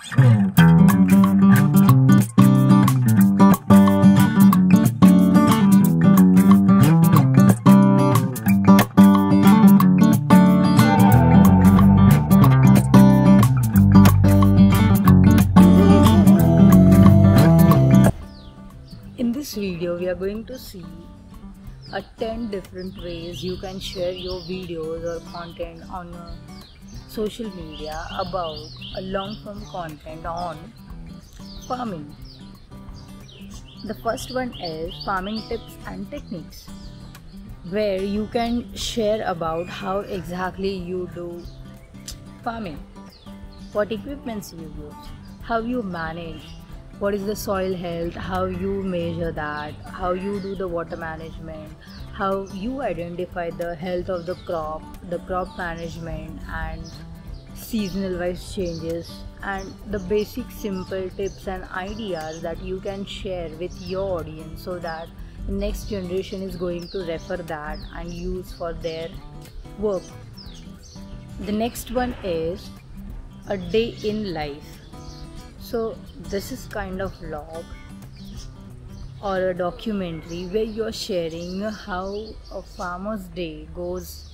In this video, we are going to see 10 different ways you can share your videos or content on social media about a long-form content on farming. The first one is farming tips and techniques, where you can share about how exactly you do farming, what equipments you use, how you manage, what is the soil health, how you measure that, how you do the water management, how you identify the health of the crop management and seasonal wise changes, and the basic simple tips and ideas that you can share with your audience so that the next generation is going to refer that and use for their work. The next one is a day in life. So this is kind of vlog or a documentary where you're sharing how a farmer's day goes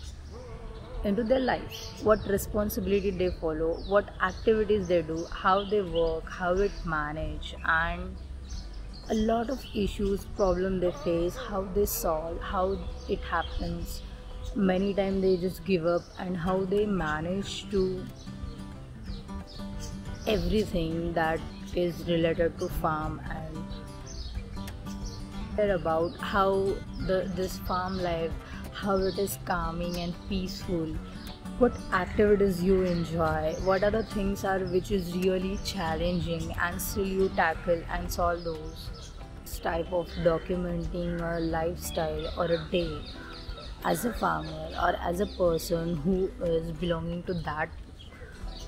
into their life, what responsibility they follow, what activities they do, how they work, how it manage, and a lot of issues, problem they face, how they solve, how it happens. Many times they just give up, and how they manage to everything that is related to farm, and about how this farm life, how it is calming and peaceful, what activities you enjoy, what other things are which is really challenging and still you tackle and solve those. This type of documenting a lifestyle or a day as a farmer or as a person who is belonging to that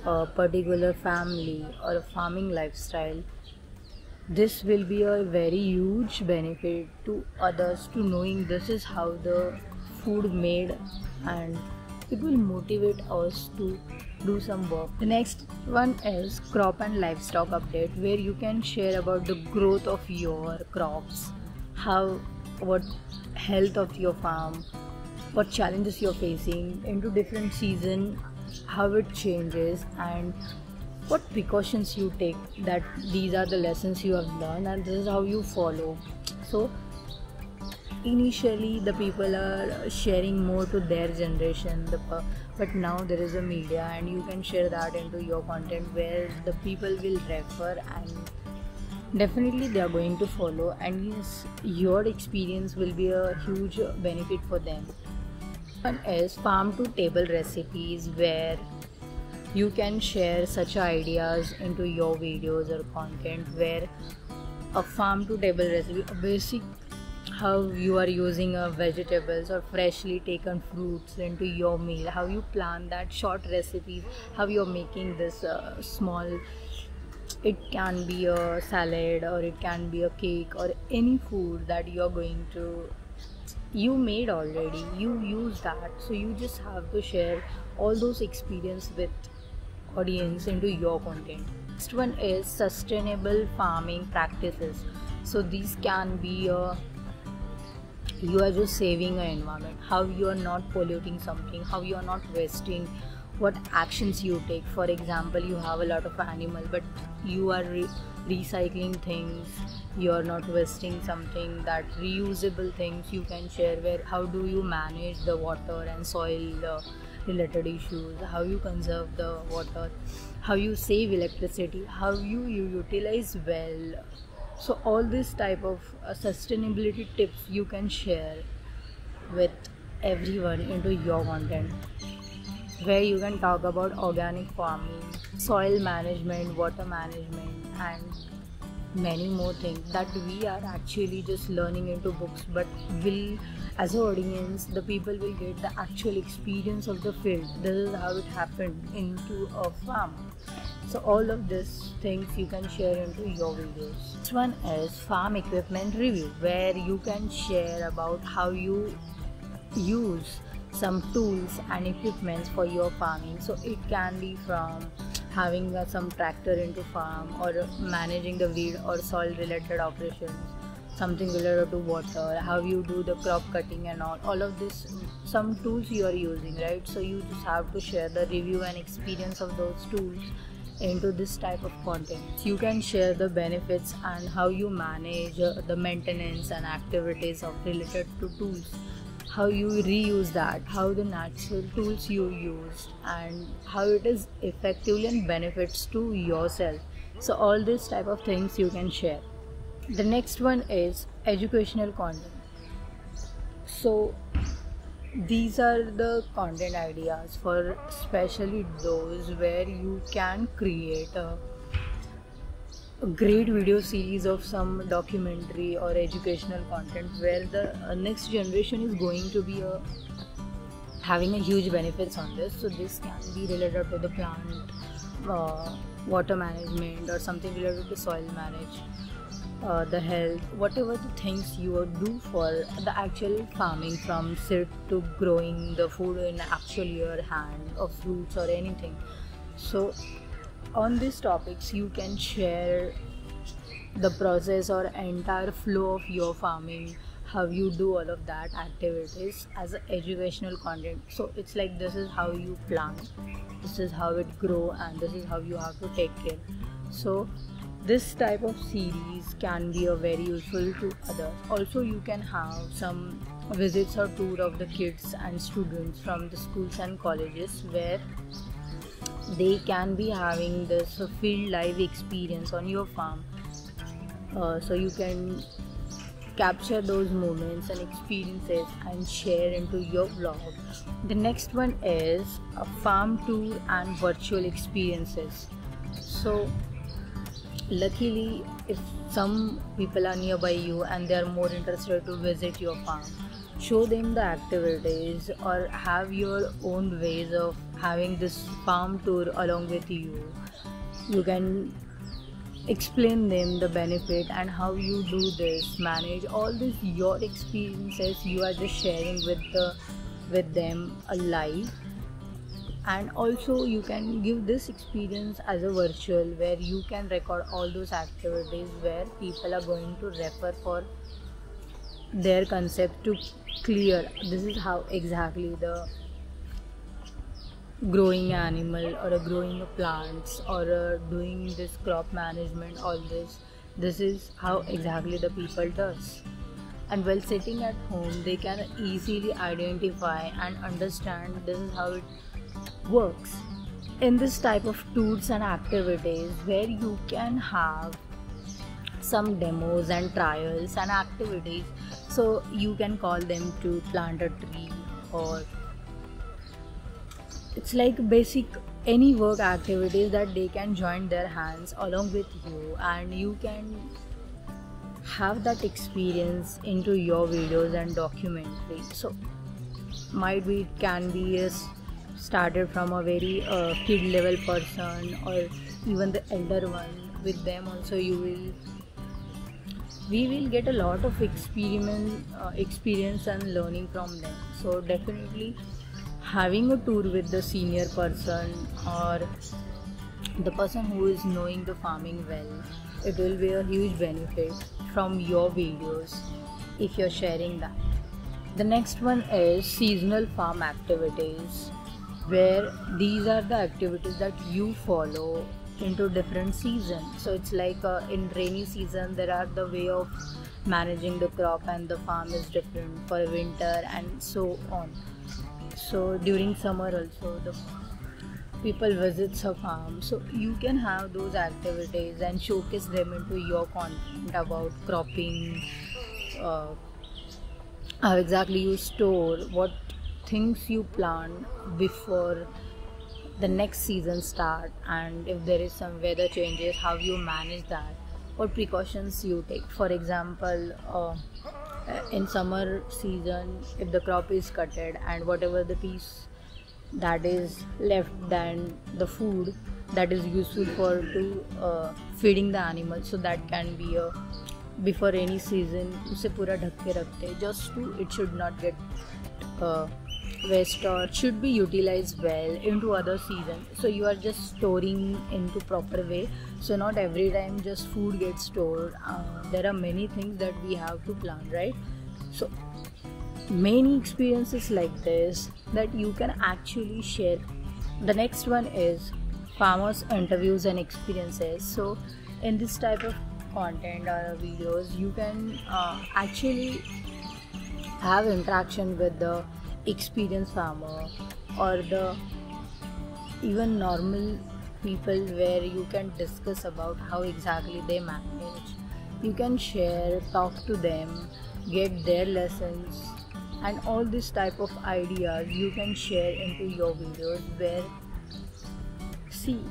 a particular family or a farming lifestyle, this will be a very huge benefit to others to knowing this is how the food made, and it will motivate us to do some work. The next one is crop and livestock update, where you can share about the growth of your crops, what health of your farm, what challenges you're facing into different season, how it changes, and what precautions you take, that these are the lessons you have learned and this is how you follow. So initially the people are sharing more to their generation, but now there is a media and you can share that into your content where the people will refer and definitely they are going to follow, and yes, your experience will be a huge benefit for them. One is farm to table recipes, where you can share such ideas into your videos or content, where a farm to table recipe, a basic how you are using vegetables or freshly taken fruits into your meal, how you plan that, short recipes, how you're making this small, it can be a salad or it can be a cake or any food that you're going to you made already, you use that, so you just have to share all those experience with audience into your content. Next one is sustainable farming practices. So these can be you are just saving an environment, how you are not polluting something, how you are not wasting, what actions you take. For example, you have a lot of animal but you are recycling things, you are not wasting something, that reusable things you can share, where how do you manage the water and soil related issues, how you conserve the water, how you save electricity, how you utilize well. So all this type of sustainability tips you can share with everyone into your content, where you can talk about organic farming, soil management, water management, and many more things that we are actually just learning into books, but will, as an audience, the people will get the actual experience of the field. This is how it happened into a farm. So all of these things you can share into your videos. Next one is farm equipment review, where you can share about how you use some tools and equipments for your farming. So it can be from having some tractor into farm, or managing the weed or soil related operations, something related to water, how you do the crop cutting and all of this, some tools you are using, right? So you just have to share the review and experience of those tools into this type of content. You can share the benefits and how you manage the maintenance and activities of related to tools, how you reuse that, how the natural tools you used, and how it is effectively and benefits to yourself. So all these type of things you can share. The next one is educational content. So these are the content ideas for especially those where you can create a great video series of some documentary or educational content where the next generation is going to be having a huge benefits on this. So this can be related to the plant, water management, or something related to soil manage, the health, whatever the things you do for the actual farming, from seed to growing the food in actual your hand, or fruits or anything. So on these topics you can share the process or entire flow of your farming, how you do all of that activities as a educational content. So it's like, this is how you plant, this is how it grow, and this is how you have to take care. So this type of series can be very useful to others. Also you can have some visits or tour of the kids and students from the schools and colleges where they can be having this field live experience on your farm. So you can capture those moments and experiences and share into your vlog. The next one is a farm tour and virtual experiences. So luckily, if some people are nearby you and they are more interested to visit your farm, show them the activities or have your own ways of having this farm tour along with you. You can explain them the benefit and how you do this, manage all this, your experiences you are just sharing with them live. And also you can give this experience as a virtual, where you can record all those activities where people are going to refer for their concept to clear. This is how exactly the growing animal or growing plants or doing this crop management, all this is how exactly the people does. And while sitting at home, they can easily identify and understand this is how it works. In this type of tours and activities where you can have some demos and trials and activities, so you can call them to plant a tree, or it's like basic any work activities that they can join their hands along with you, and you can have that experience into your videos and documentary. So might be it can be started from a very kid level person or even the elder one. With them also we will get a lot of experience and learning from them. So definitely having a tour with the senior person or the person who is knowing the farming well, it will be a huge benefit from your videos if you're sharing that. The next one is seasonal farm activities, where these are the activities that you follow into different seasons. So it's like in rainy season there are the way of managing the crop and the farm is different for winter and so on. So during summer also the people visits a farm, so you can have those activities and showcase them into your content about cropping, how exactly you store, what things you plant before the next season start, and if there is some weather changes, how you manage that, what precautions you take. For example, in summer season, if the crop is cutted and whatever the piece that is left, then the food that is useful for to feeding the animals, so that can be before any season उसे पूरा ढक के रखते हैं, just to it should not get waste or should be utilized well into other seasons. So you are just storing into proper way. So not every time just food gets stored. There are many things that we have to plan, right? So many experiences like this that you can actually share. The next one is farmers interviews and experiences. So in this type of content or videos, you can actually have interaction with the experienced farmer or the even normal people, where you can discuss about how exactly they manage. You can share, talk to them, get their lessons, and all this type of ideas you can share into your videos. Where, see,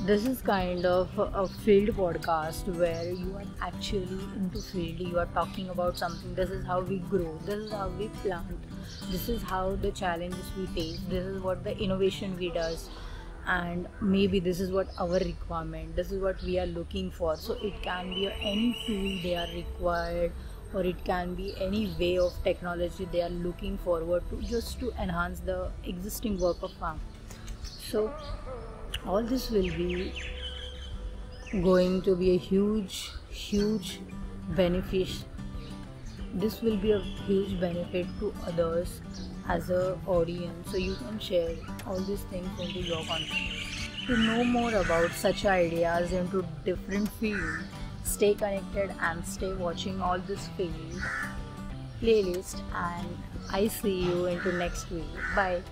this is kind of a field podcast where you are actually into field, you are talking about something. This is how we grow, this is how we plant, this is how the challenges we face, this is what the innovation we does, and maybe this is what our requirement, this is what we are looking for. So it can be any tool they are required, or it can be any way of technology they are looking forward to, just to enhance the existing work of farm. So all this will be going to be a huge benefit. This will be a huge benefit to others as a audience. So you can share all these things into your content. To know more about such ideas into different fields, stay connected and stay watching all this field playlist, and I see you into next video. Bye.